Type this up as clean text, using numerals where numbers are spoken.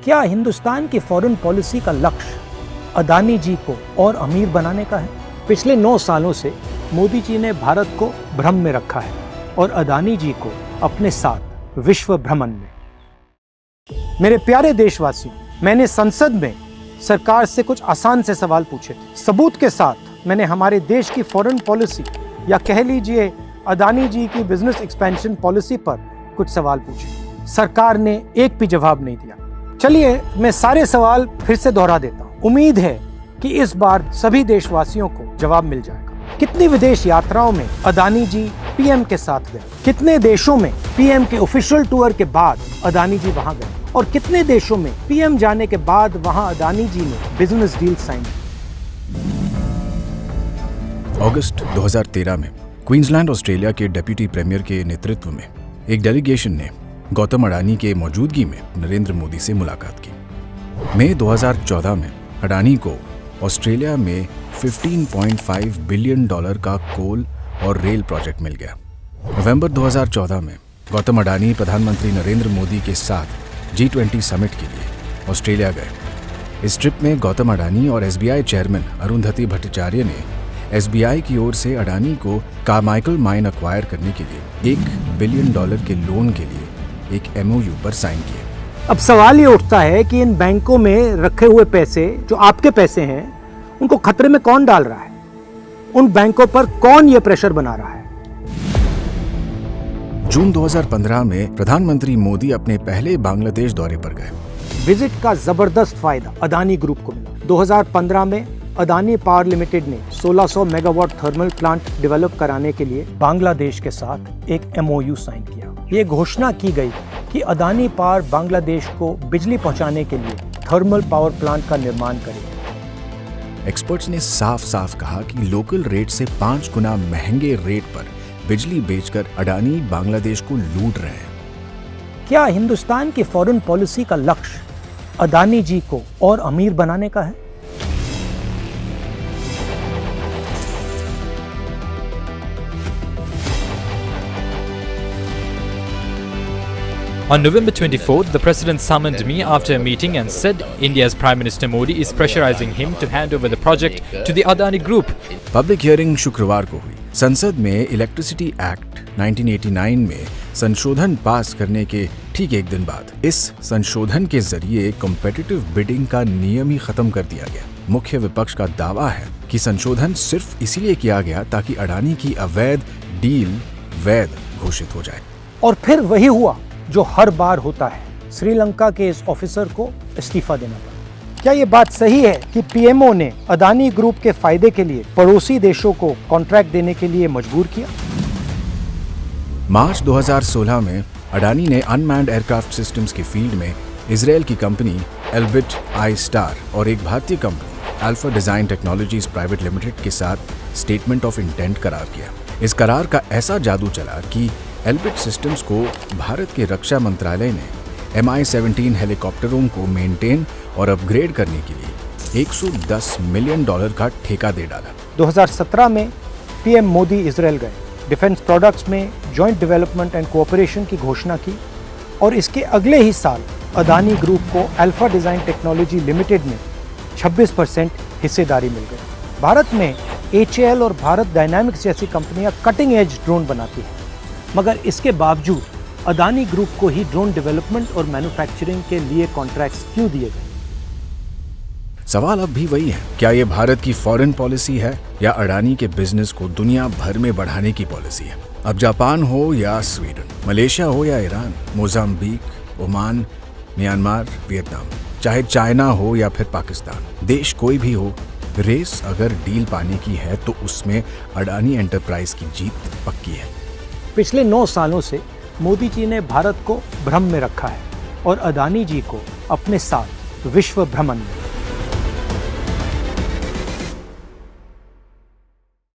क्या हिंदुस्तान की foreign policy का लक्ष्य अदानी जी को और अमीर बनाने का है? पिछले 9 सालों से मोदी जी ने भारत को भ्रम में रखा है और अदानी जी को अपने साथ विश्व भ्रमण में। मेरे प्यारे देशवासियों, मैंने संसद में सरकार से कुछ आसान से सवाल पूछे थे। सबूत के साथ मैंने हमारे देश की फॉरेन पॉलिसी या कह लीजिए अदानी जी की बिजनेस एक्सपेंशन पॉलिसी पर कुछ सवाल पूछे। सरकार ने एक भी जवाब नहीं दिया। चलिए मैं सारे सवाल फिर से दोहरा देता हूँ। उम्मीद है कि इस बार सभी देशवासियों को जवाब मिल जाएगा। कितनी विदेश यात्राओं में अदानी जी पीएम के साथ गए? कितने देशों में पीएम के ऑफिशियल टूर के बाद अदानी जी वहां गए? और कितने देशों में पीएम जाने के बाद वहां अदानी जी ने बिजनेस डील साइन की? अगस्त 2013 में क्वींसलैंड ऑस्ट्रेलिया के डिप्टी प्रीमियर के नेतृत्व में एक डेलीगेशन ने गौतम अडानी के मौजूदगी में नरेंद्र मोदी से मुलाकात की। मई 2014 में अडानी को ऑस्ट्रेलिया में $15.5 बिलियन का कोल और रेल प्रोजेक्ट मिल गया। नवंबर 2014 में गौतम अडानी प्रधानमंत्री नरेंद्र मोदी के साथ G20 समिट के लिए ऑस्ट्रेलिया गए। इस ट्रिप में गौतम अडानी और SBI चेयरमैन अरुंधति भट्टाचार्य ने SBI की ओर से अडानी को कार्माइकल माइन अक्वायर करने के लिए $1 बिलियन के लोन के लिए एक MOU पर साइन किए। अब सवाल ये उठता है कि इन बैंकों में रखे हुए पैसे जो आपके पैसे हैं, उनको खतरे में कौन डाल रहा है? उन बैंकों पर कौन ये प्रेशर बना रहा है? जून 2015 में प्रधानमंत्री मोदी अपने पहले बांग्लादेश दौरे पर गए। विजिट का जबरदस्त फायदा अदानी ग्रुप को मिला। 2015 में अदानी पावर लिमिटेड ने 1600 मेगावाट थर्मल प्लांट डेवलप कराने के लिए बांग्लादेश के साथ एक MOU साइन किया। ये घोषणा की गई कि अदानी पावर बांग्लादेश को बिजली पहुंचाने के लिए थर्मल पावर प्लांट का निर्माण करेगी। एक्सपर्ट्स ने साफ साफ कहा कि लोकल रेट से 5 गुना महंगे रेट पर बिजली बेचकर अडानी बांग्लादेश को लूट रहे हैं। क्या हिंदुस्तान की फॉरेन पॉलिसी का लक्ष्य अदानी जी को और अमीर बनाने का है? On November 24th, the President summoned me after a meeting and said India's Prime Minister Modi is pressurizing him to hand over the project to the Adani Group. Public hearing शुक्रवार को हुई। संसद में इलेक्ट्रिसिटी एक्ट 1989 में संशोधन पास करने के ठीक एक दिन बाद इस संशोधन के जरिए कॉम्पिटिटिव बिडिंग का नियम ही खत्म कर दिया गया। मुख्य विपक्ष का दावा है कि संशोधन सिर्फ इसीलिए किया गया ताकि अडानी की अवैध डील वैध घोषित हो जाए। और फिर वही हुआ जो हर बार होता है, श्रीलंका के इस ऑफिसर को इस्तीफा देना पड़ा। क्या ये बात सही है कि पीएमओ ने अदानी ग्रुप के फायदे के लिए पड़ोसी देशों को कॉन्ट्रैक्ट देने के लिए मजबूर किया? मार्च 2016 में अडानी ने अनमैन्ड एयरक्राफ्ट सिस्टम्स की फील्ड में इजरायल की कंपनी एल्बिट आई स्टार और एक भारतीय company alpha design technologies private limited के साथ स्टेटमेंट ऑफ इंटेंट करार किया। इस करार का ऐसा जादू चला कि एल्बिट सिस्टम्स को भारत के रक्षा मंत्रालय ने Mi-17 हेलीकॉप्टरों को मेंटेन और अपग्रेड करने के लिए $110 मिलियन का ठेका दे डाला। 2017 में पीएम मोदी इजरायल गए। डिफेंस प्रोडक्ट्स में जॉइंट डेवलपमेंट एंड कोऑपरेशन की घोषणा की और इसके अगले ही साल अदानी ग्रुप को अल्फा डिजाइन टेक्नोलॉजी लिमिटेड में 26% हिस्सेदारी मिल गई। भारत में HAL और भारत डायनामिक्स जैसी कंपनियां कटिंग एज ड्रोन बनाती हैं, मगर इसके बावजूद अदानी ग्रुप को ही ड्रोन डेवलपमेंट और मैन्युफैक्चरिंग के लिए कॉन्ट्रैक्ट्स क्यों दिए गए? सवाल अब भी वही है, क्या ये भारत की फॉरेन पॉलिसी है या अडानी के बिजनेस को दुनिया भर में बढ़ाने की पॉलिसी है? अब जापान हो या स्वीडन, मलेशिया हो या Iran, Mozambique, Oman, Myanmar, Vietnam, चाहे चाइना हो या फिर पाकिस्तान, देश कोई भी हो, रेस अगर डील पाने की है तो उसमें अडानी एंटरप्राइज की जीत पक्की है। पिछले 9 सालों से मोदी जी ने भारत को भ्रम में रखा है और अदानी जी को अपने साथ विश्व भ्रमण में।